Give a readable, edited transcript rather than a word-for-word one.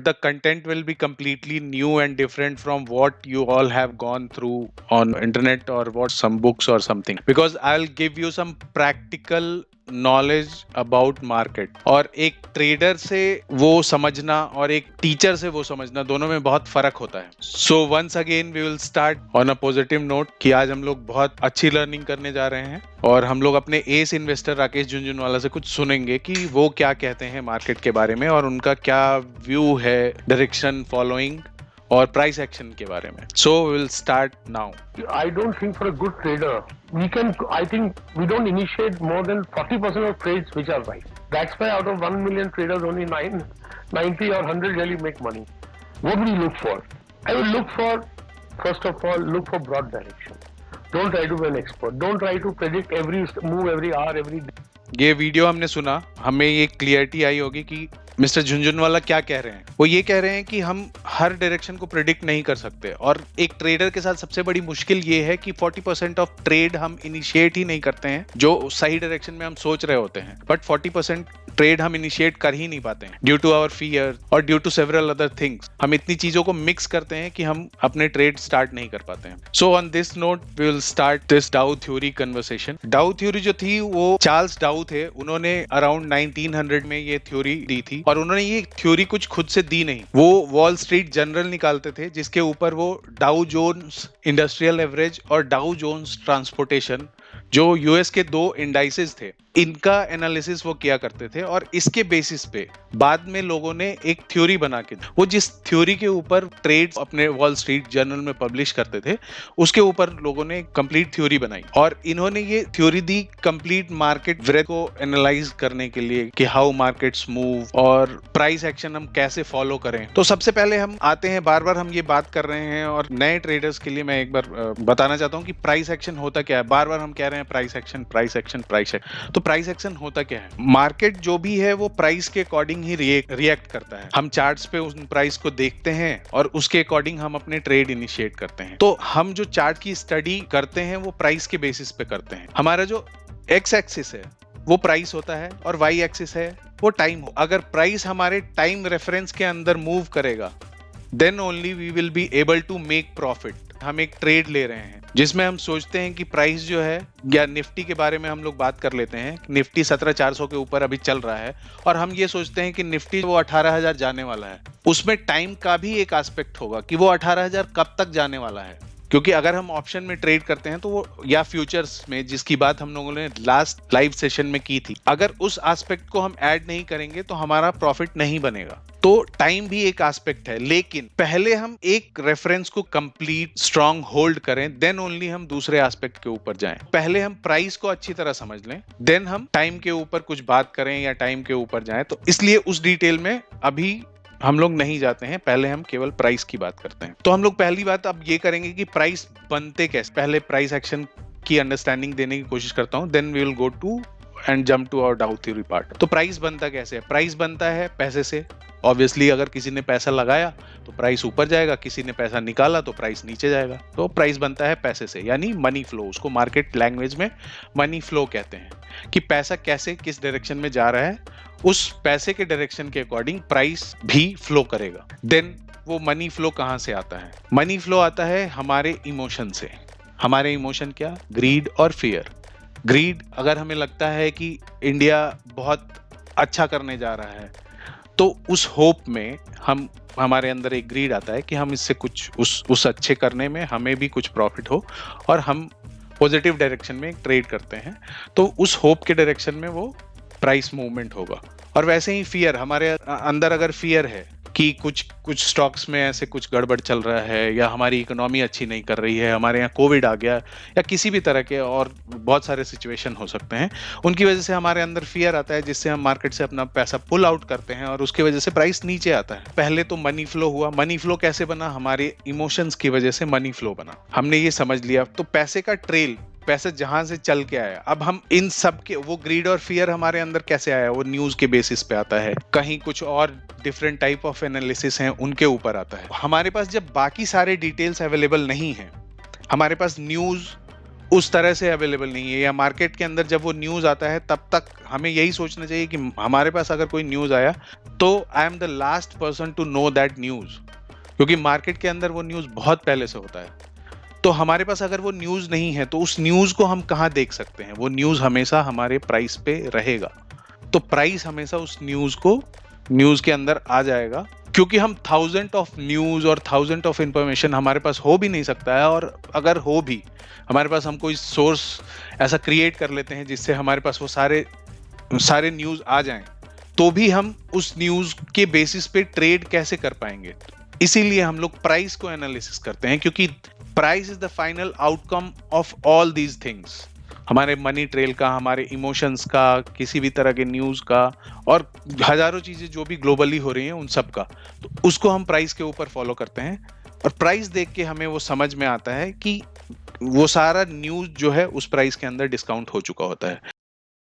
The content will be completely new and different from what you all have gone through on internet or what some books or something, because I'll give you some practical knowledge about market. और एक trader से वो समझना और एक teacher से वो समझना, दोनों में बहुत फर्क होता है। So once again we will start on a positive note कि आज हम लोग बहुत अच्छी लर्निंग करने जा रहे हैं और हम लोग अपने एस इन्वेस्टर राकेश झुनझुनवाला से कुछ सुनेंगे कि वो क्या कहते हैं मार्केट के बारे में और उनका क्या व्यू है डायरेक्शन फॉलोइंग और प्राइस एक्शन के बारे में। So we will start now. I don't think for a good trader, I think we don't initiate more than 40% of trades which are right. That's why out of 1 million traders, only 90 or 100 really make money. What do you look for? I will look for, first of all, look for broad direction. Don't try to be an expert. Don't try to predict every move, every hour, every day. ये video हमने सुना, हमें ये clarity आई होगी कि mister Jhunjhunwala क्या कह रहे हैं। वो ये कह रहे हैं कि हम हर डायरेक्शन को प्रिडिक्ट नहीं कर सकते और एक ट्रेडर के साथ सबसे बड़ी मुश्किल ये है कि 40% ऑफ ट्रेड हम इनिशिएट ही नहीं करते हैं जो सही डायरेक्शन में हम सोच रहे होते हैं, बट 40% ट्रेड हम इनिशिएट कर ही नहीं पाते हैं ड्यू टू आवर फियर और due to several other things. हम इतनी चीजों को मिक्स करते हैं कि हम अपने ट्रेड स्टार्ट नहीं कर पाते हैं। So on this note we will start this Dow theory conversation. Dow theory जो थी वो चार्ल्स डाउ थे, उन्होंने अराउंड 1900 में ये थ्योरी दी थी और उन्होंने ये थ्योरी कुछ खुद से दी नहीं, वो वॉल स्ट्रीट जर्नल निकालते थे जिसके ऊपर वो डाउ जोन्स इंडस्ट्रियल एवरेज और डाउ जोन्स ट्रांसपोर्टेशन, जो यूएस के दो इंडाइसेस थे, इनका एनालिसिस वो किया करते थे और इसके बेसिस पे बाद में लोगों ने एक थ्योरी बना के, वो जिस थ्योरी के ऊपर ट्रेड्स अपने वॉल स्ट्रीट जर्नल में पब्लिश करते थे उसके ऊपर लोगों ने कंप्लीट थ्योरी बनाई और इन्होंने ये थ्योरी दी कंप्लीट मार्केट वेरिएशन को एनालाइज करने के लिए कि हाउ मार्केट्स मूव और प्राइस एक्शन हम कैसे फॉलो करें। तो सबसे पहले हम आते हैं, बार बार हम ये बात कर रहे हैं और नए ट्रेडर्स के लिए मैं एक बार बताना चाहता हूँ कि प्राइस एक्शन होता क्या है। बार बार हम कह रहे हैं price action price action price action. तो प्राइस एक्शन होता क्या है? मार्केट जो भी है वो प्राइस के अकॉर्डिंग ही रिएक्ट करता है। हम चार्ट्स पे उस प्राइस को देखते हैं और उसके अकॉर्डिंग हम अपने ट्रेड इनिशिएट करते हैं। तो हम जो चार्ट की स्टडी करते हैं वो प्राइस के बेसिस पे करते हैं। हमारा जो एक्स एक्सिस है वो प्राइस होता है और वाई एक्सिस है वो टाइम। अगर प्राइस हमारे टाइम रेफरेंस के अंदर मूव करेगा then only we will be able to make profit. हम एक ट्रेड ले रहे हैं जिसमें हम सोचते हैं कि प्राइस जो है, या निफ्टी के बारे में हम लोग बात कर लेते हैं, निफ्टी 17,400 के ऊपर अभी चल रहा है और हम ये सोचते हैं कि निफ्टी वो 18,000 जाने वाला है। उसमें टाइम का भी एक एस्पेक्ट होगा कि वो 18,000 कब तक जाने वाला है, क्योंकि अगर हम ऑप्शन में ट्रेड करते हैं तो वो, या फ्यूचर्स में जिसकी बात हम लोगों ने लास्ट लाइव सेशन में की थी, अगर उस एस्पेक्ट को हम ऐड नहीं करेंगे तो हमारा प्रॉफिट नहीं बनेगा। तो टाइम भी एक एस्पेक्ट है, लेकिन पहले हम एक रेफरेंस को कंप्लीट स्ट्रांग होल्ड करें देन ओनली हम दूसरे एस्पेक्ट के ऊपर जाएं। पहले हम प्राइस को अच्छी तरह समझ लें देन हम टाइम के ऊपर कुछ बात करें या टाइम के ऊपर जाएं। तो इसलिए उस डिटेल में अभी हम लोग नहीं जाते हैं, पहले हम केवल प्राइस की बात करते हैं। तो हम लोग पहली बात अब ये करेंगे कि प्राइस बनते कैसे। पहले प्राइस एक्शन की अंडरस्टैंडिंग देने की कोशिश करता हूं, then we will go to and jump to our Dow theory part. तो प्राइस बनता कैसे है? प्राइस बनता है पैसे से। ऑब्वियसली अगर किसी ने पैसा लगाया तो प्राइस ऊपर जाएगा, किसी ने पैसा निकाला तो प्राइस नीचे जाएगा। तो प्राइस बनता है पैसे से, यानी मनी फ्लो। उसको मार्केट लैंग्वेज में मनी फ्लो कहते हैं कि पैसा कैसे किस डायरेक्शन में जा रहा है, उस पैसे के डायरेक्शन के अकॉर्डिंग प्राइस भी फ्लो करेगा। देन वो मनी फ्लो कहां से आता है? मनी फ्लो आता है हमारे इमोशन से। हमारे इमोशन क्या? ग्रीड और फियर। ग्रीड, अगर हमें लगता है कि इंडिया बहुत अच्छा करने जा रहा है तो उस होप में हमारे अंदर एक ग्रीड आता है कि हम इससे कुछ उस अच्छे करने में हमें भी कुछ प्रॉफिट हो और हम पॉजिटिव डायरेक्शन में ट्रेड करते हैं। तो उस होप के डायरेक्शन में वो प्राइस मूवमेंट होगा। और वैसे ही फियर, हमारे अंदर अगर फियर है कि कुछ स्टॉक्स में ऐसे कुछ गड़बड़ चल रहा है या हमारी इकोनॉमी अच्छी नहीं कर रही है, हमारे यहाँ कोविड आ गया या किसी भी तरह के और बहुत सारे सिचुएशन हो सकते हैं, उनकी वजह से हमारे अंदर फियर आता है जिससे हम मार्केट से अपना पैसा पुल आउट करते हैं और उसकी वजह से प्राइस नीचे आता है। पहले तो मनी फ्लो हुआ। मनी फ्लो कैसे बना? हमारे इमोशंस की वजह से मनी फ्लो बना, हमने ये समझ लिया। तो पैसे का ट्रेल, पैसा जहां से चल के आया, अब हम इन सब के, वो ग्रीड और फियर हमारे अंदर कैसे आया? वो न्यूज के बेसिस पे आता है, कहीं कुछ और डिफरेंट टाइप ऑफ एनालिसिस हैं उनके ऊपर आता है। हमारे पास जब बाकी सारे डिटेल्स अवेलेबल नहीं है, हमारे पास न्यूज उस तरह से अवेलेबल नहीं है, या मार्केट के अंदर जब वो न्यूज़ आता है तब तक हमें यही सोचना चाहिए कि हमारे पास अगर कोई न्यूज़ आया तो I am the last person to know that news, क्योंकि मार्केट के अंदर वो न्यूज़ बहुत पहले से होता है। तो हमारे पास अगर वो न्यूज़ नहीं है तो उस न्यूज़ को हम कहाँ देख सकते हैं? वो न्यूज़ हमेशा हमारे प्राइस पे रहेगा। तो प्राइस हमेशा उस न्यूज़ के अंदर आ जाएगा, क्योंकि हम थाउजेंड ऑफ न्यूज़ और थाउजेंड ऑफ इंफॉर्मेशन हमारे पास हो भी नहीं सकता है, और अगर हो भी हमारे पास, हम कोई सोर्स ऐसा क्रिएट कर लेते हैं जिससे हमारे पास वो सारे न्यूज़ आ जाएं, तो भी हम उस न्यूज़ के बेसिस पे ट्रेड कैसे कर पाएंगे? इसीलिए हम लोग प्राइस को एनालिसिस करते हैं, क्योंकि price is the final outcome of all these things, हमारे मनी ट्रेल का, हमारे इमोशंस का, किसी भी तरह के न्यूज़ का, और हजारों चीजें जो भी ग्लोबली हो रही हैं उन सब का, तो उसको हम प्राइस के ऊपर फॉलो करते हैं। और प्राइस देख के हमें वो समझ में आता है कि वो सारा न्यूज़ जो है उस प्राइस के अंदर डिस्काउंट हो चुका होता है।